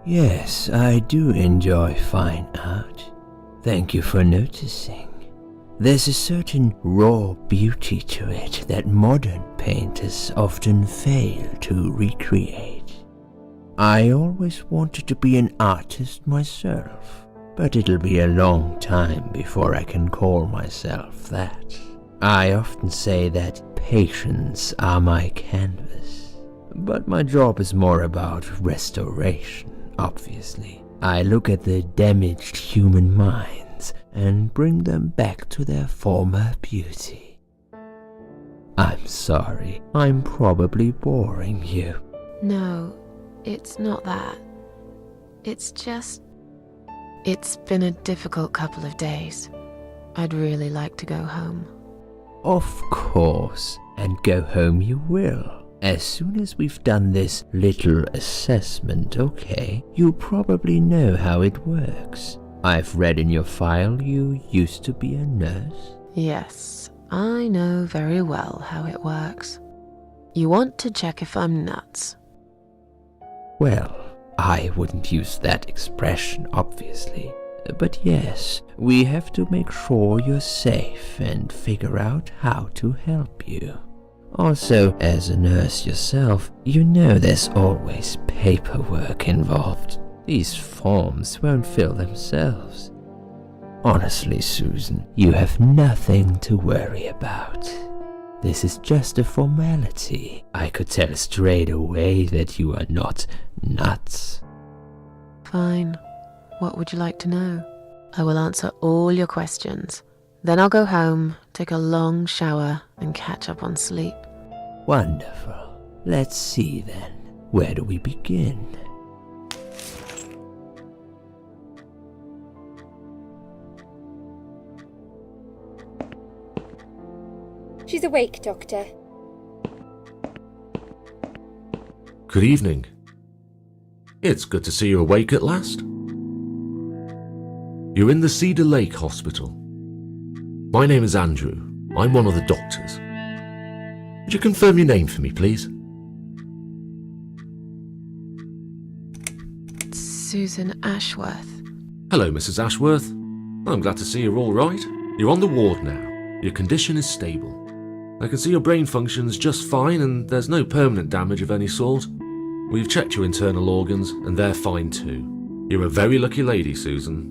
Yes, I do enjoy fine art. Thank you for noticing. There's a certain raw beauty to it that modern painters often fail to recreate. I always wanted to be an artist myself, but it'll be a long time before I can call myself that. I often say that patients are my canvas, but my job is more about restoration. Obviously, I look at the damaged human minds and bring them back to their former beauty. I'm sorry, I'm probably boring you. No, it's not that. It's just... It's been a difficult couple of days. I'd really like to go home. Of course, and go home you will. As soon as we've done this little assessment, okay? You probably know how it works. I've read in your file you used to be a nurse. Yes, I know very well how it works. You want to check if I'm nuts. Well, I wouldn't use that expression, obviously. But yes, we have to make sure you're safe and figure out how to help you. Also, as a nurse yourself, you know there's always paperwork involved. These forms won't fill themselves. Honestly, Susan, you have nothing to worry about. This is just a formality. I could tell straight away that you are not nuts. Fine. What would you like to know? I will answer all your questions. Then I'll go home, take a long shower, and catch up on sleep. Wonderful. Let's see then. Where do we begin? She's awake, Doctor. Good evening. It's good to see you awake at last. You're in the Cedar Lake Hospital. My name is Andrew. I'm one of the doctors. Would you confirm your name for me, please? Susan Ashworth. Hello, Mrs. Ashworth. I'm glad to see you're all right. You're on the ward now. Your condition is stable. I can see your brain functions just fine and there's no permanent damage of any sort. We've checked your internal organs and they're fine too. You're a very lucky lady, Susan.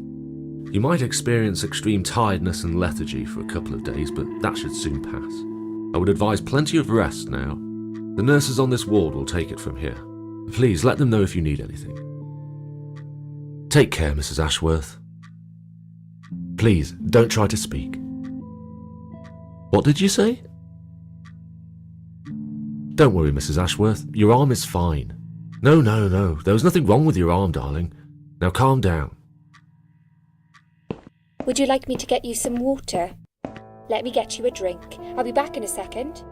You might experience extreme tiredness and lethargy for a couple of days, but that should soon pass. I would advise plenty of rest now. The nurses on this ward will take it from here. Please let them know if you need anything. Take care, Mrs. Ashworth. Please, don't try to speak. What did you say? Don't worry, Mrs. Ashworth. Your arm is fine. No. There was nothing wrong with your arm, darling. Now calm down. Would you like me to get you some water? Let me get you a drink. I'll be back in a second.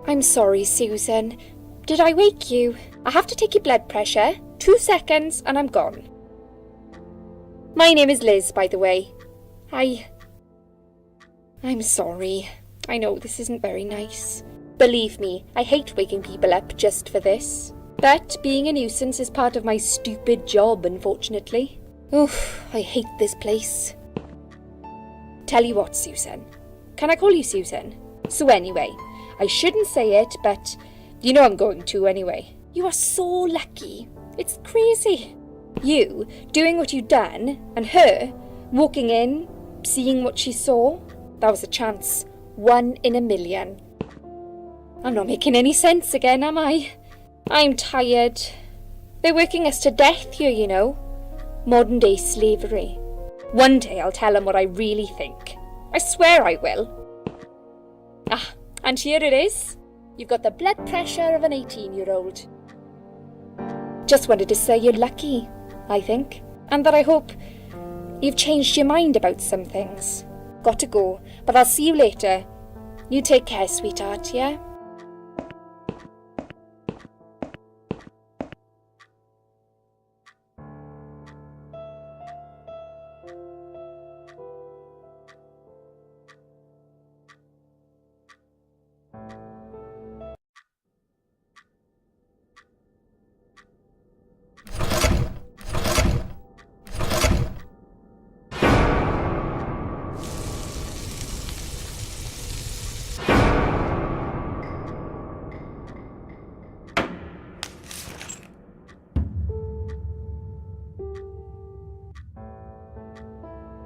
I'm sorry, Susan. Did I wake you? I have to take your blood pressure. 2 seconds and I'm gone. My name is Liz, by the way. I'm sorry. I know this isn't very nice. Believe me, I hate waking people up just for this. But being a nuisance is part of my stupid job, unfortunately. Oof, I hate this place. Tell you what, Susan. Can I call you Susan? So anyway, I shouldn't say it, but you know I'm going to anyway. You are so lucky. It's crazy. You doing what you've done, and her walking in, seeing what she saw. That was a chance. 1 in a million. I'm not making any sense again, am I? I'm tired. They're working us to death here, you know. Modern day slavery. One day I'll tell them what I really think. I swear I will. Ah, and here it is. You've got the blood pressure of an 18-year-old. Just wanted to say you're lucky, I think. And that I hope you've changed your mind about some things. Got to go, but I'll see you later. You take care, sweetheart, yeah?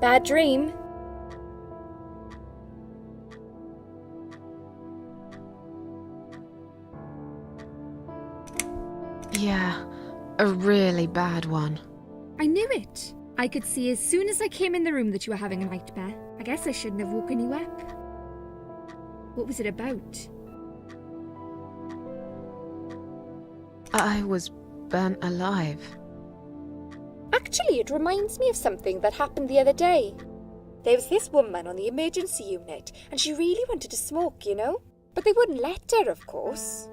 Bad dream? Yeah, a really bad one. I knew it. I could see as soon as I came in the room that you were having a nightmare. I guess I shouldn't have woken you up. What was it about? I was burnt alive. Actually, it reminds me of something that happened the other day. There was this woman on the emergency unit, and she really wanted to smoke, you know? But they wouldn't let her, of course.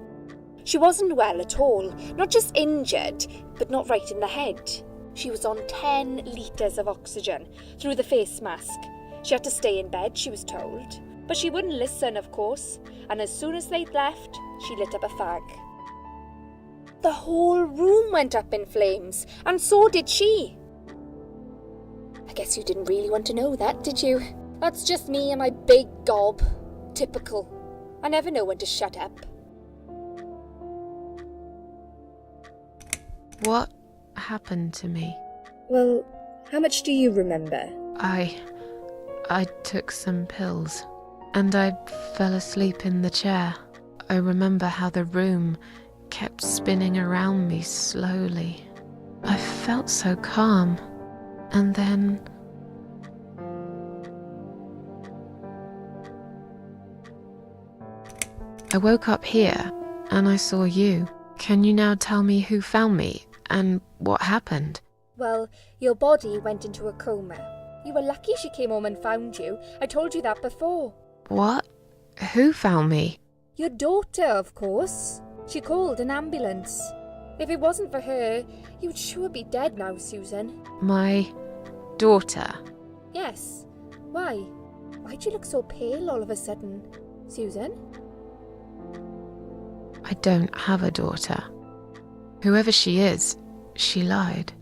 She wasn't well at all, not just injured, but not right in the head. She was on 10 litres of oxygen through the face mask. She had to stay in bed, she was told. But she wouldn't listen, of course, and as soon as they'd left, she lit up a fag. The whole room went up in flames, and so did she. I guess you didn't really want to know that, did you? That's just me and my big gob. Typical. I never know when to shut up. What happened to me? Well, how much do you remember? I took some pills, and I fell asleep in the chair. I remember how the room kept spinning around me slowly. I felt so calm, and then... I woke up here, and I saw you. Can you now tell me who found me, and what happened? Well, your body went into a coma. You were lucky she came home and found you. I told you that before. What? Who found me? Your daughter, of course. She called an ambulance. If it wasn't for her, you'd sure be dead now, Susan. My daughter? Yes. Why? Why'd you look so pale all of a sudden, Susan? I don't have a daughter. Whoever she is, she lied.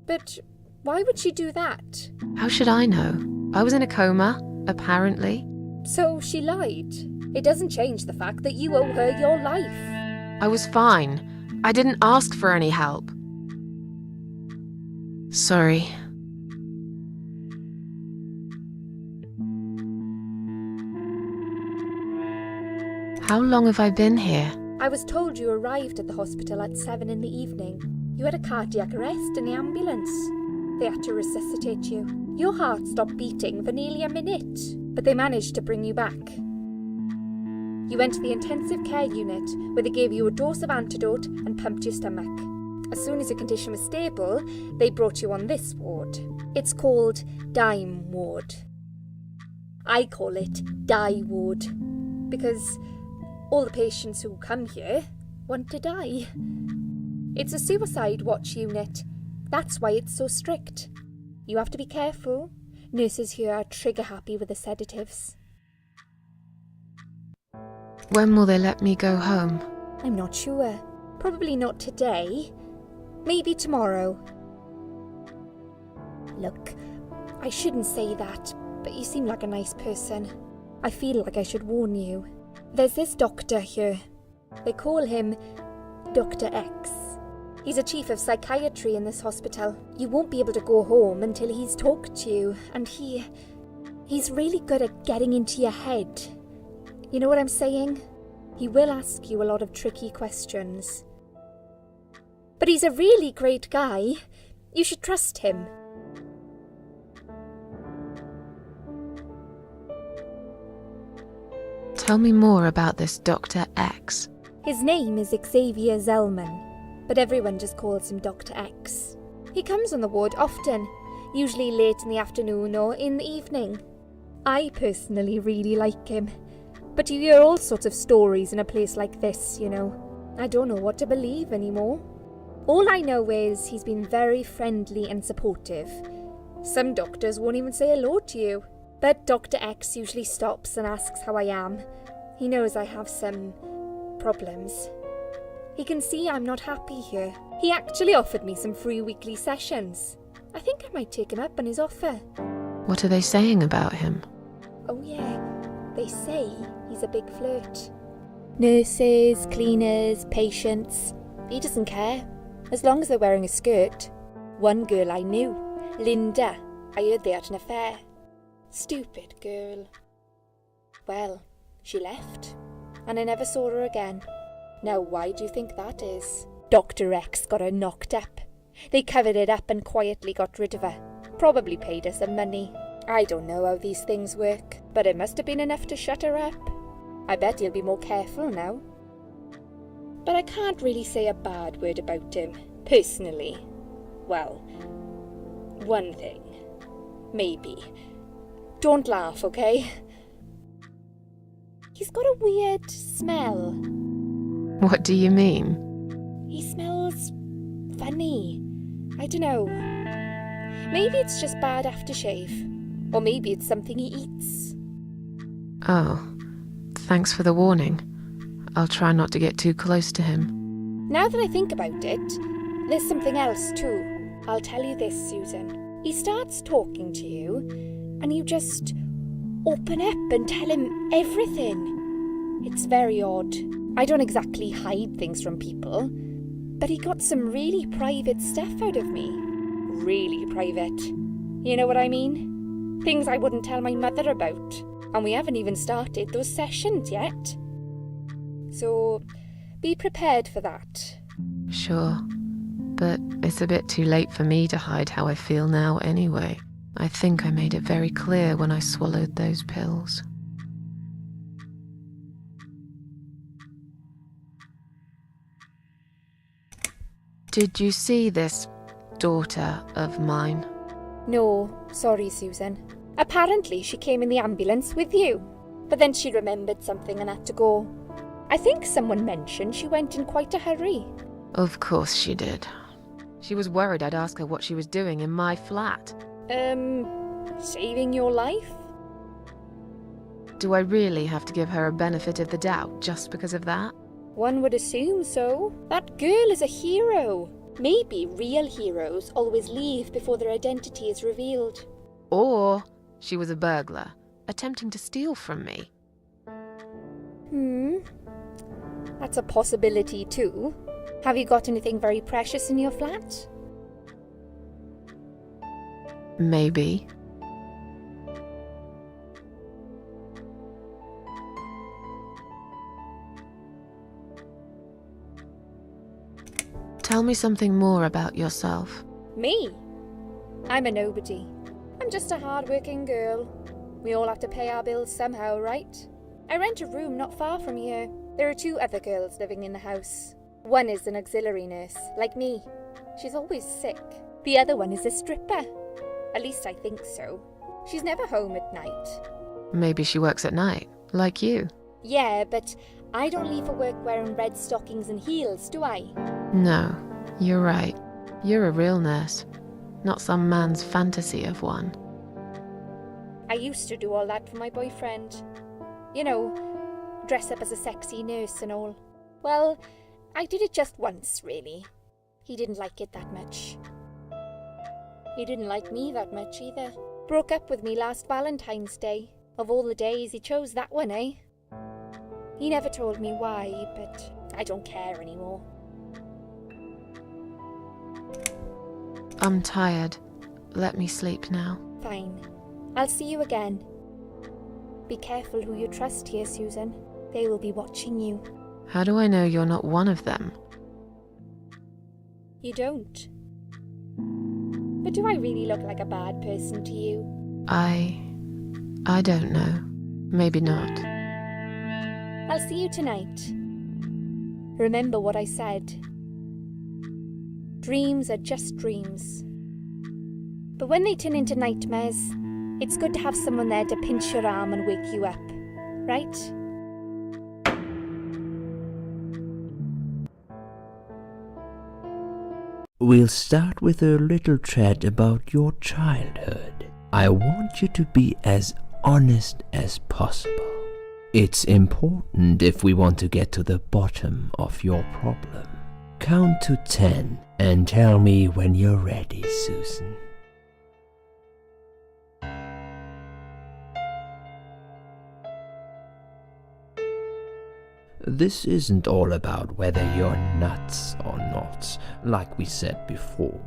But why would she do that? How should I know? I was in a coma, apparently. So she lied. It doesn't change the fact that you owe her your life. I was fine. I didn't ask for any help. Sorry. How long have I been here? I was told you arrived at the hospital at 7 in the evening. You had a cardiac arrest in the ambulance. They had to resuscitate you. Your heart stopped beating for nearly a minute, but they managed to bring you back. You went to the intensive care unit, where they gave you a dose of antidote and pumped your stomach. As soon as your condition was stable, they brought you on this ward. It's called Dime Ward. I call it Die Ward, because all the patients who come here want to die. It's a suicide watch unit. That's why it's so strict. You have to be careful. Nurses here are trigger happy with the sedatives. When will they let me go home? I'm not sure. Probably not today. Maybe tomorrow. Look, I shouldn't say that, but you seem like a nice person. I feel like I should warn you. There's this doctor here. They call him Dr. X. He's a chief of psychiatry in this hospital. You won't be able to go home until he's talked to you, and he's really good at getting into your head. You know what I'm saying? He will ask you a lot of tricky questions. But he's a really great guy. You should trust him. Tell me more about this Dr. X. His name is Xavier Zellman, but everyone just calls him Dr. X. He comes on the ward often, usually late in the afternoon or in the evening. I personally really like him. But you hear all sorts of stories in a place like this, you know. I don't know what to believe anymore. All I know is he's been very friendly and supportive. Some doctors won't even say hello to you. But Dr. X usually stops and asks how I am. He knows I have some problems. He can see I'm not happy here. He actually offered me some free weekly sessions. I think I might take him up on his offer. What are they saying about him? Oh yeah, they say he's a big flirt. Nurses, cleaners, patients. He doesn't care, as long as they're wearing a skirt. One girl I knew, Linda, I heard they had an affair. Stupid girl. Well, she left, and I never saw her again. Now, why do you think that is? Dr. X got her knocked up. They covered it up and quietly got rid of her. Probably paid her some money. I don't know how these things work, but it must have been enough to shut her up. I bet he'll be more careful now. But I can't really say a bad word about him, personally. Well, one thing. Maybe. Don't laugh, okay? He's got a weird smell. What do you mean? He smells funny. I don't know. Maybe it's just bad aftershave. Or maybe it's something he eats. Oh, thanks for the warning. I'll try not to get too close to him. Now that I think about it, there's something else too. I'll tell you this, Susan. He starts talking to you, and you just open up and tell him everything. It's very odd. I don't exactly hide things from people, but he got some really private stuff out of me. Really private. You know what I mean? Things I wouldn't tell my mother about. And we haven't even started those sessions yet. So, be prepared for that. Sure, but it's a bit too late for me to hide how I feel now anyway. I think I made it very clear when I swallowed those pills. Did you see this daughter of mine? No, sorry, Susan. Apparently she came in the ambulance with you. But then she remembered something and had to go. I think someone mentioned she went in quite a hurry. Of course she did. She was worried I'd ask her what she was doing in my flat. Saving your life? Do I really have to give her a benefit of the doubt just because of that? One would assume so. That girl is a hero. Maybe real heroes always leave before their identity is revealed. Or she was a burglar, attempting to steal from me. That's a possibility too. Have you got anything very precious in your flat? Maybe. Tell me something more about yourself. Me? I'm a nobody. I'm just a hard-working girl. We all have to pay our bills somehow, right? I rent a room not far from here. There are 2 other girls living in the house. One is an auxiliary nurse, like me. She's always sick. The other one is a stripper. At least I think so. She's never home at night. Maybe she works at night, like you. Yeah, but I don't leave for work wearing red stockings and heels, do I? No, you're right. You're a real nurse, not some man's fantasy of one. I used to do all that for my boyfriend. You know, dress up as a sexy nurse and all. Well, I did it just once, really. He didn't like it that much. He didn't like me that much either. Broke up with me last Valentine's Day. Of all the days, he chose that one, eh? He never told me why, but I don't care anymore. I'm tired. Let me sleep now. Fine. I'll see you again. Be careful who you trust here, Susan. They will be watching you. How do I know you're not one of them? You don't. But do I really look like a bad person to you? I don't know. Maybe not. I'll see you tonight. Remember what I said. Dreams are just dreams. But when they turn into nightmares, it's good to have someone there to pinch your arm and wake you up, right? We'll start with a little chat about your childhood. I want you to be as honest as possible. It's important if we want to get to the bottom of your problem. Count to 10 and tell me when you're ready, Susan. This isn't all about whether you're nuts or not, like we said before.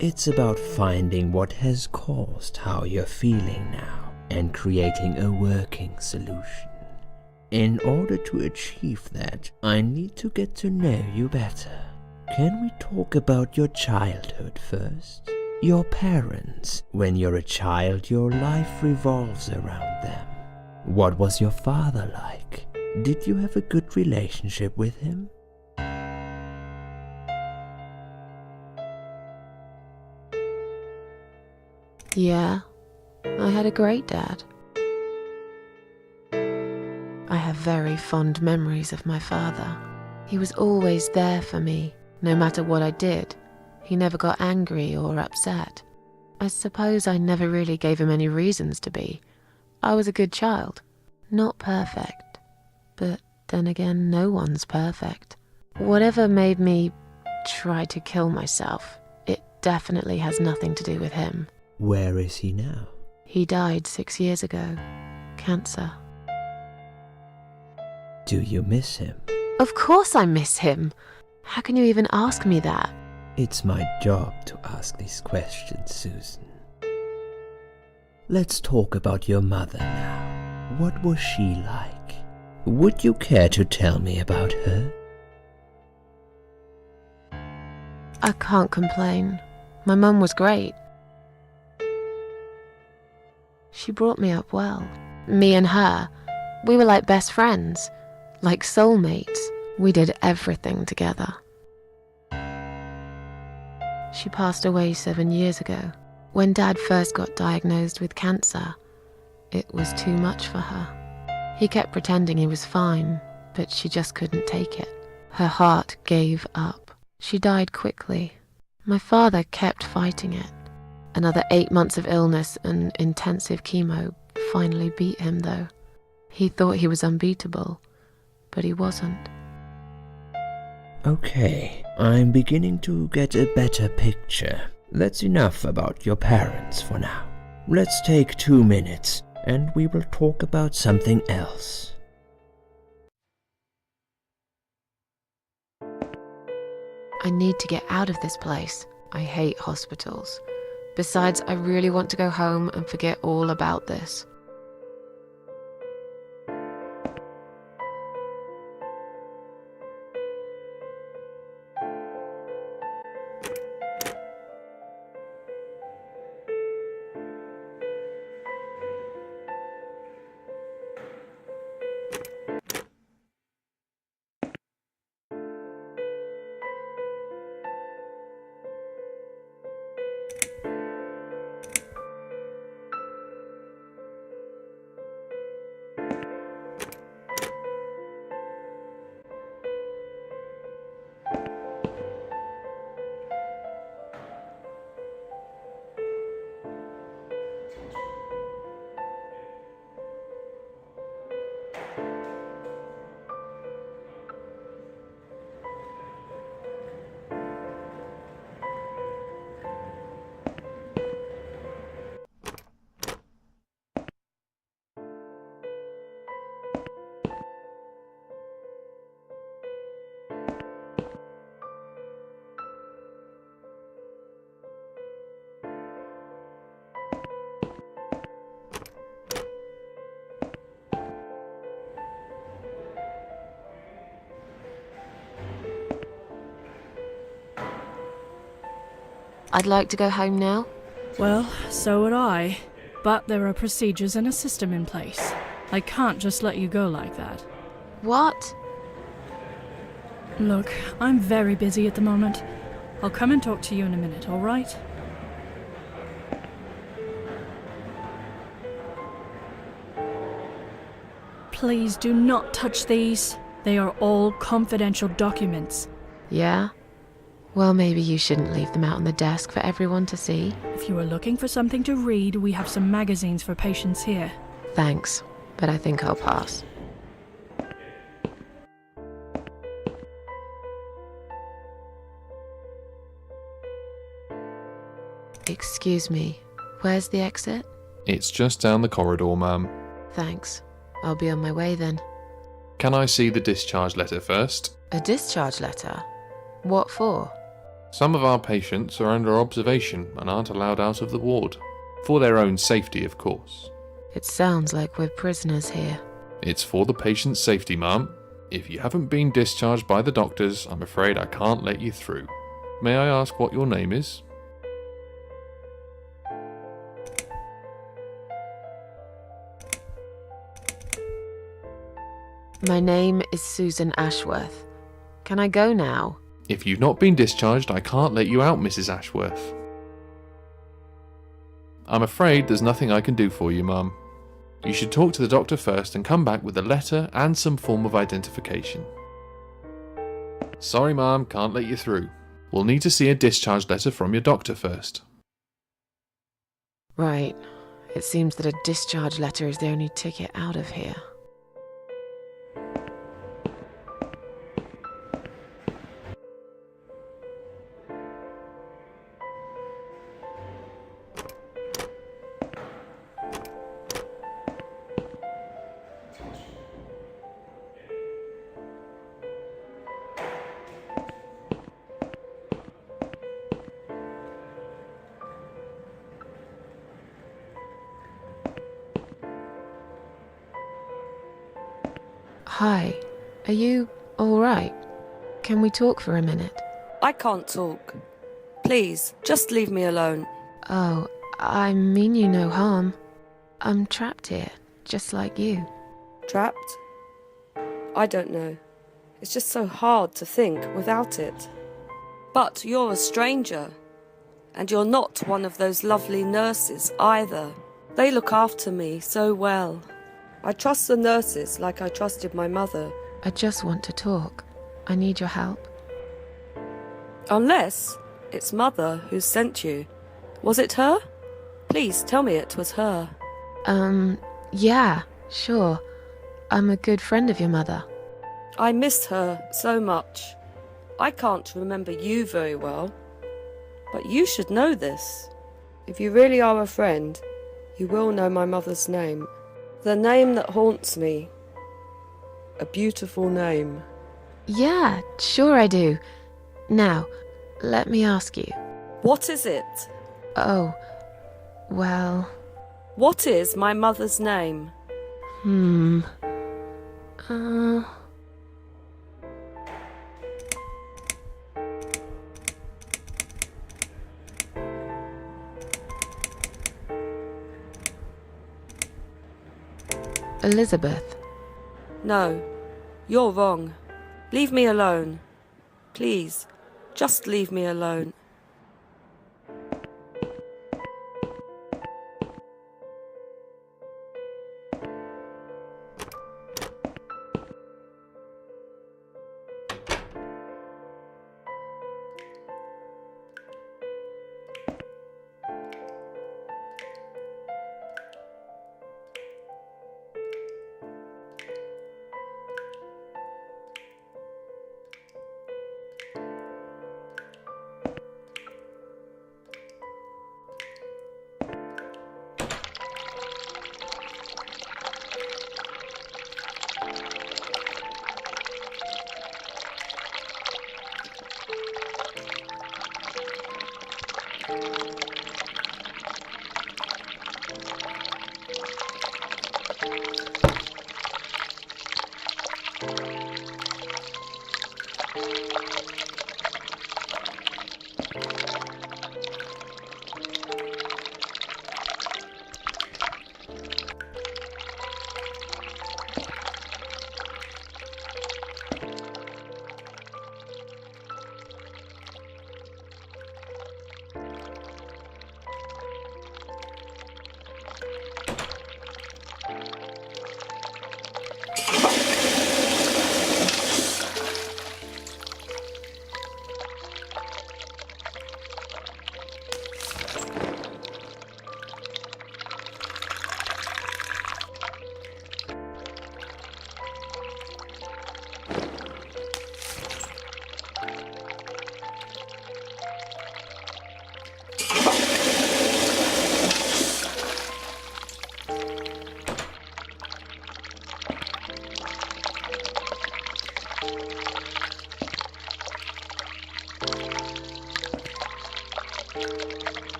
It's about finding what has caused how you're feeling now and creating a working solution. In order to achieve that, I need to get to know you better. Can we talk about your childhood first? Your parents. When you're a child, your life revolves around them. What was your father like? Did you have a good relationship with him? Yeah, I had a great dad. I have very fond memories of my father. He was always there for me, no matter what I did. He never got angry or upset. I suppose I never really gave him any reasons to be. I was a good child. Not perfect. But then again, no one's perfect. Whatever made me try to kill myself, it definitely has nothing to do with him. Where is he now? He died 6 years ago. Cancer. Do you miss him? Of course I miss him. How can you even ask me that? It's my job to ask these questions, Susan. Let's talk about your mother now. What was she like? Would you care to tell me about her? I can't complain. My mum was great. She brought me up well. Me and her, we were like best friends, like soulmates. We did everything together. She passed away 7 years ago. When Dad first got diagnosed with cancer, it was too much for her. He kept pretending he was fine, but she just couldn't take it. Her heart gave up. She died quickly. My father kept fighting it. Another 8 months of illness and intensive chemo finally beat him, though. He thought he was unbeatable, but he wasn't. Okay, I'm beginning to get a better picture. That's enough about your parents for now. Let's take 2 minutes, and we will talk about something else. I need to get out of this place. I hate hospitals. Besides, I really want to go home and forget all about this. I'd like to go home now. Well, so would I. But there are procedures and a system in place. I can't just let you go like that. What? Look, I'm very busy at the moment. I'll come and talk to you in a minute, all right? Please do not touch these. They are all confidential documents. Yeah? Well, maybe you shouldn't leave them out on the desk for everyone to see. If you are looking for something to read, we have some magazines for patients here. Thanks, but I think I'll pass. Excuse me, where's the exit? It's just down the corridor, ma'am. Thanks. I'll be on my way then. Can I see the discharge letter first? A discharge letter? What for? Some of our patients are under observation and aren't allowed out of the ward. For their own safety, of course. It sounds like we're prisoners here. It's for the patient's safety, ma'am. If you haven't been discharged by the doctors, I'm afraid I can't let you through. May I ask what your name is? My name is Susan Ashworth. Can I go now? If you've not been discharged, I can't let you out, Mrs. Ashworth. I'm afraid there's nothing I can do for you, ma'am. You should talk to the doctor first and come back with a letter and some form of identification. Sorry, ma'am, can't let you through. We'll need to see a discharge letter from your doctor first. Right. It seems that a discharge letter is the only ticket out of here. Hi, are you alright? Can we talk for a minute? I can't talk. Please, just leave me alone. Oh, I mean you no harm. I'm trapped here, just like you. Trapped? I don't know. It's just so hard to think without it. But you're a stranger. And you're not one of those lovely nurses either. They look after me so well. I trust the nurses like I trusted my mother. I just want to talk. I need your help. Unless it's Mother who sent you. Was it her? Please tell me it was her. Yeah, sure. I'm a good friend of your mother. I miss her so much. I can't remember you very well. But you should know this. If you really are a friend, you will know my mother's name. The name that haunts me. A beautiful name. Yeah, sure I do. Now, let me ask you. What is it? Oh, well... What is my mother's name? Elizabeth. No, you're wrong. Leave me alone. Please, just leave me alone.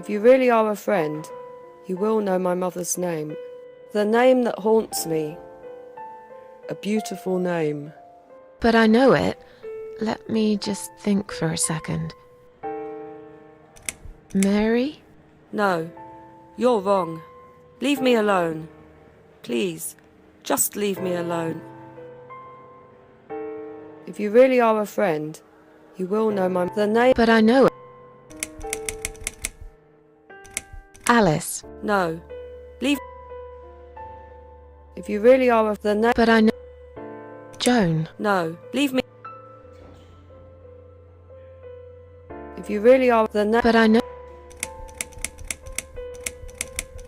If you really are a friend, you will know my mother's name. The name that haunts me. A beautiful name. But I know it. Let me just think for a second. Mary? No, you're wrong. Leave me alone. Please, just leave me alone. If you really are a friend, you will know the name. But I know it. Alice. No, leave. If you really are the name. But I know. Joan. No, leave me. If you really are the name. But I know.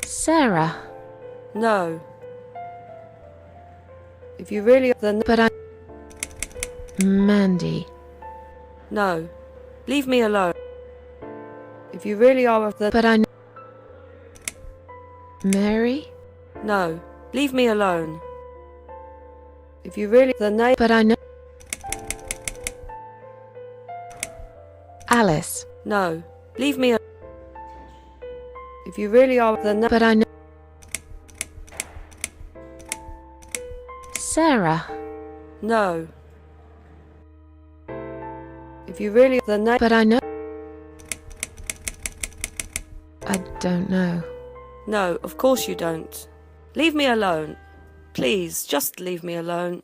Sarah. No. If you really are the But I. Mandy. No, leave me alone. If you really are the. But I know. Mary? No, leave me alone. If you really the name. But I know. Alice. No, leave me. If you really are the name. But I know. Sarah. No. If you really the name. But I know. I don't know. No, of course you don't. Leave me alone. Please, just leave me alone.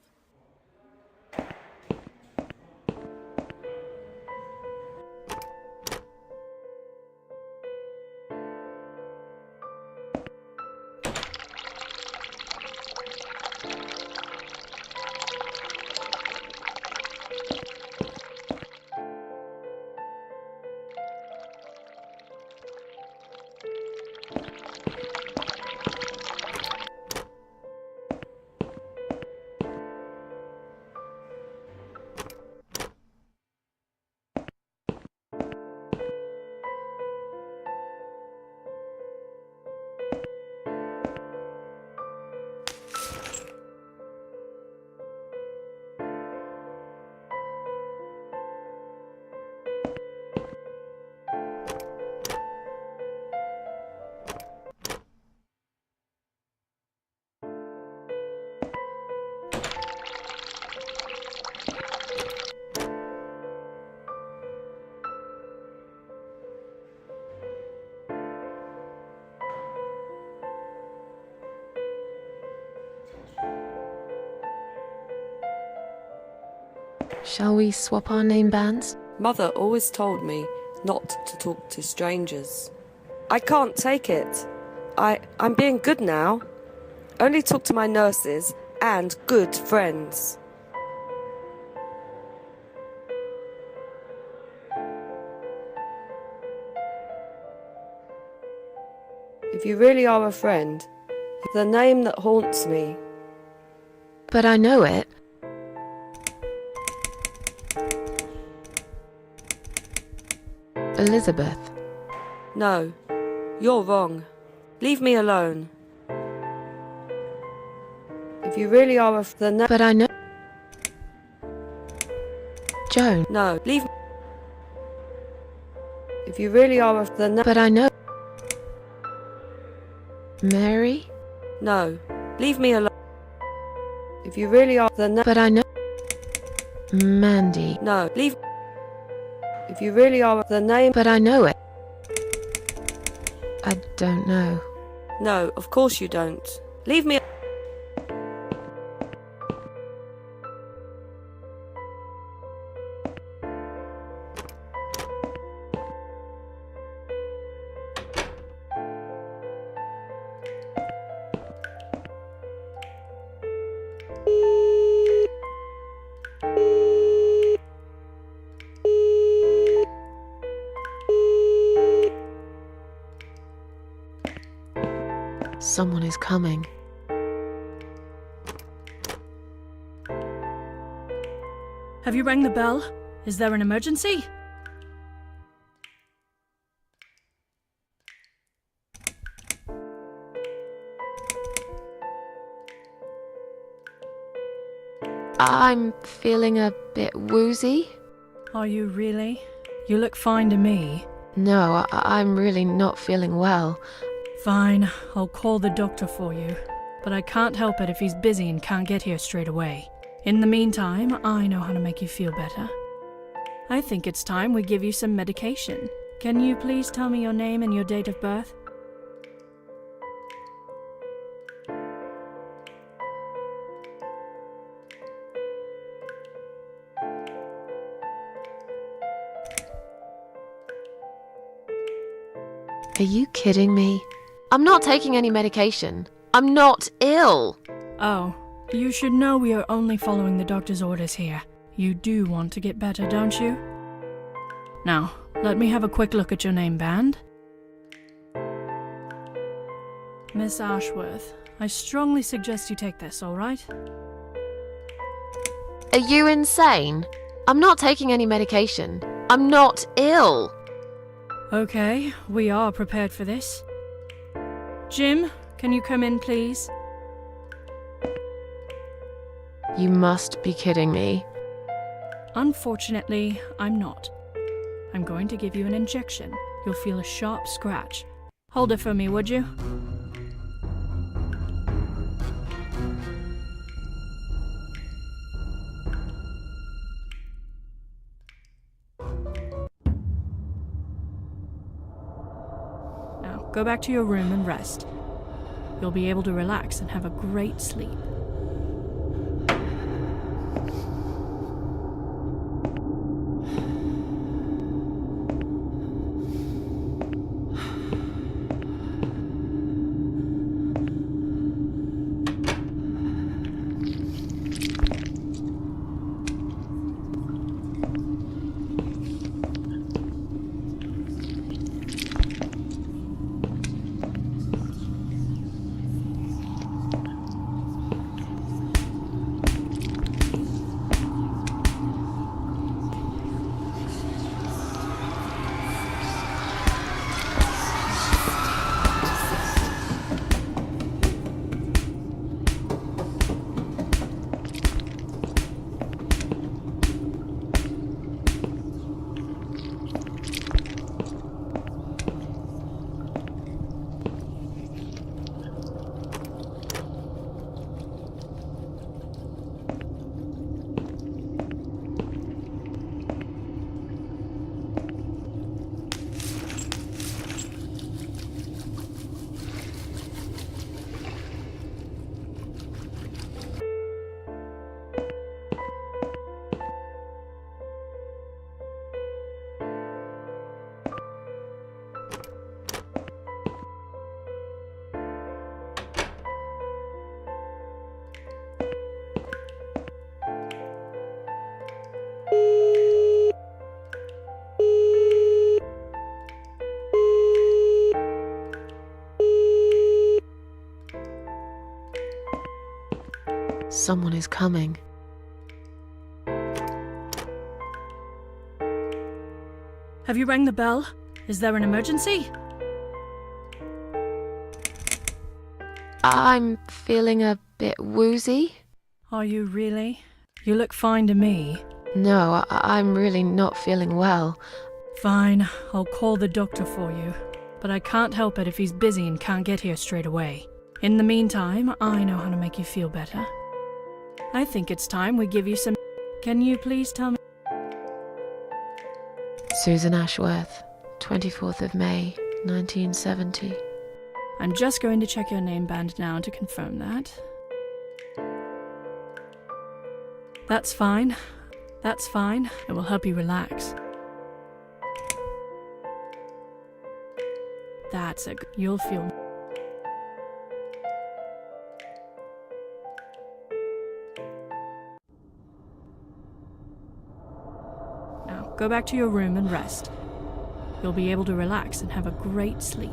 Shall we swap our name bands? Mother always told me not to talk to strangers. I can't take it. I'm being good now. Only talk to my nurses and good friends. If you really are a friend, the name that haunts me. But I know it. Elizabeth. No, you're wrong. Leave me alone. If you really are the name. But I know. Joan. No, leave. If you really are the name. But I know. Mary? No, leave me alone. If you really are the name. But I know. Mandy. No, leave. If you really are the name. But I know it. I don't know. No, of course you don't. Leave me. Someone is coming. Have you rang the bell? Is there an emergency? I'm feeling a bit woozy. Are you really? You look fine to me. No, I'm really not feeling well. Fine, I'll call the doctor for you. But I can't help it if he's busy and can't get here straight away. In the meantime, I know how to make you feel better. I think it's time we give you some medication. Can you please tell me your name and your date of birth? Are you kidding me? I'm not taking any medication. I'm not ill. Oh, you should know we are only following the doctor's orders here. You do want to get better, don't you? Now, let me have a quick look at your name band. Miss Ashworth, I strongly suggest you take this, alright? Are you insane? I'm not taking any medication. I'm not ill. Okay, we are prepared for this. Jim, can you come in, please? You must be kidding me. Unfortunately, I'm not. I'm going to give you an injection. You'll feel a sharp scratch. Hold it for me, would you? Now, go back to your room and rest. You'll be able to relax and have a great sleep. Someone is coming. Have you rang the bell? Is there an emergency? I'm feeling a bit woozy. Are you really? You look fine to me. No, I'm really not feeling well. Fine, I'll call the doctor for you. But I can't help it if he's busy and can't get here straight away. In the meantime, I know how to make you feel better. I think it's time we give you some... Can you please tell me... Susan Ashworth, 24th of May, 1970. I'm just going to check your name band now to confirm that. That's fine. That's fine. It will help you relax. That's it. You'll feel... Now, go back to your room and rest. You'll be able to relax and have a great sleep.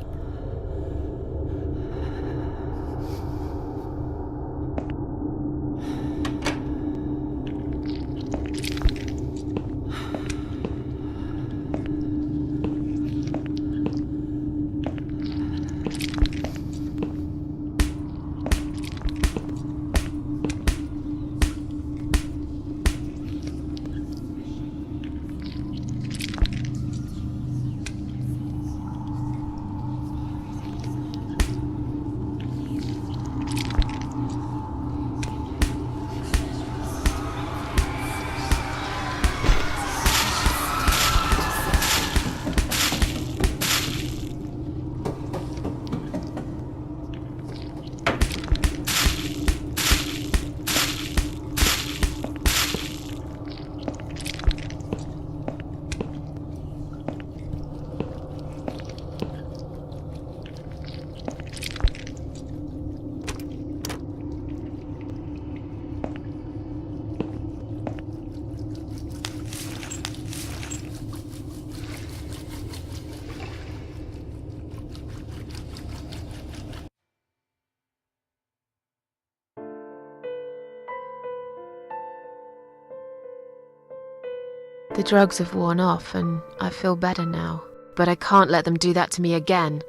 The drugs have worn off and I feel better now. But I can't let them do that to me again.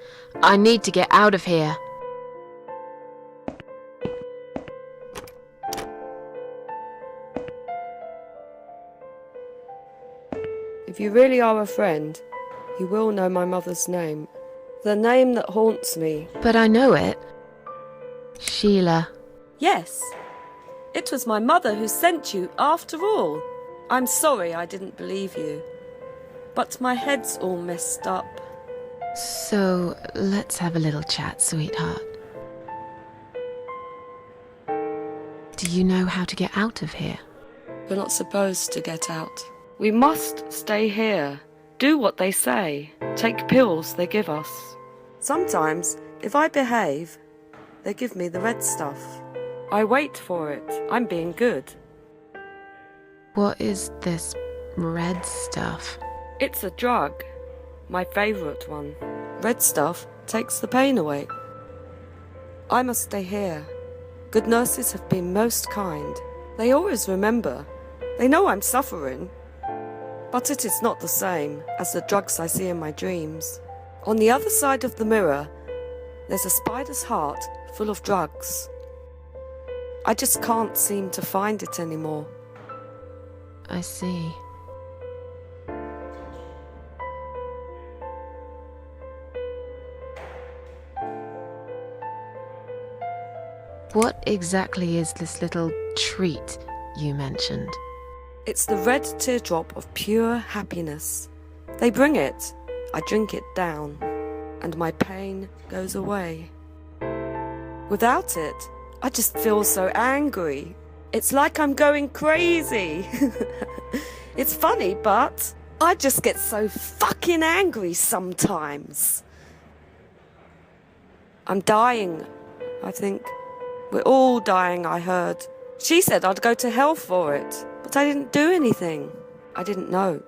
I need to get out of here. If you really are a friend, you will know my mother's name. The name that haunts me. But I know it. Sheila. Yes, it was my mother who sent you after all. I'm sorry I didn't believe you. But my head's all messed up. So, let's have a little chat, sweetheart. Do you know how to get out of here? We're not supposed to get out. We must stay here. Do what they say. Take pills they give us. Sometimes, if I behave, they give me the red stuff. I wait for it. I'm being good. What is this red stuff? It's a drug. My favourite one. Red stuff takes the pain away. I must stay here. Good nurses have been most kind. They always remember. They know I'm suffering. But it is not the same as the drugs I see in my dreams. On the other side of the mirror, there's a spider's heart full of drugs. I just can't seem to find it anymore. I see. What exactly is this little treat you mentioned? It's the red teardrop of pure happiness. They bring it, I drink it down, and my pain goes away. Without it, I just feel so angry. It's like I'm going crazy. It's funny, but I just get so fucking angry sometimes. I'm dying, I think. We're all dying, I heard. She said I'd go to hell for it, but I didn't do anything. I didn't know.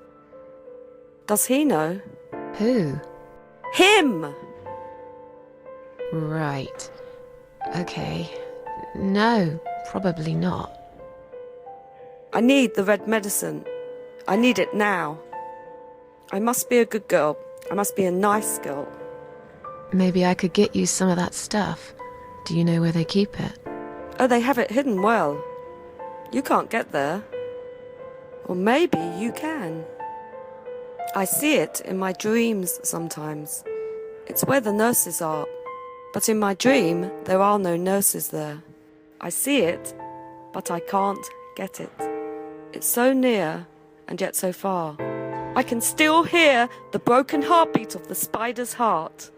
Does he know? Who? Him! Right. Okay. No, probably not. I need the red medicine. I need it now. I must be a good girl. I must be a nice girl. Maybe I could get you some of that stuff. Do you know where they keep it? Oh, they have it hidden well. You can't get there. Or maybe you can. I see it in my dreams sometimes. It's where the nurses are. But in my dream, there are no nurses there. I see it, but I can't get it. It's so near, and yet so far. I can still hear the broken heartbeat of the spider's heart.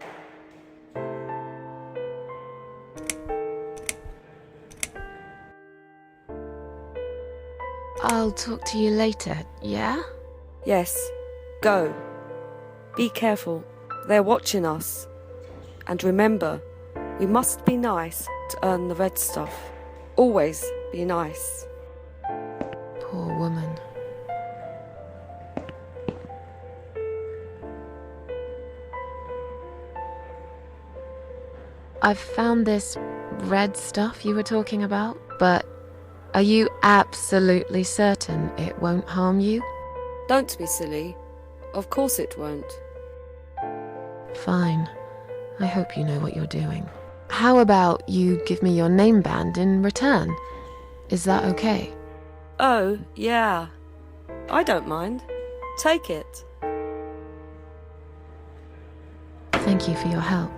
I'll talk to you later, yeah? Yes, go. Be careful. They're watching us. And remember, we must be nice to earn the red stuff. Always be nice. Poor woman. I've found this red stuff you were talking about, but are you absolutely certain it won't harm you? Don't be silly. Of course it won't. Fine. I hope you know what you're doing. How about you give me your name band in return? Is that okay? Oh, yeah. I don't mind. Take it. Thank you for your help.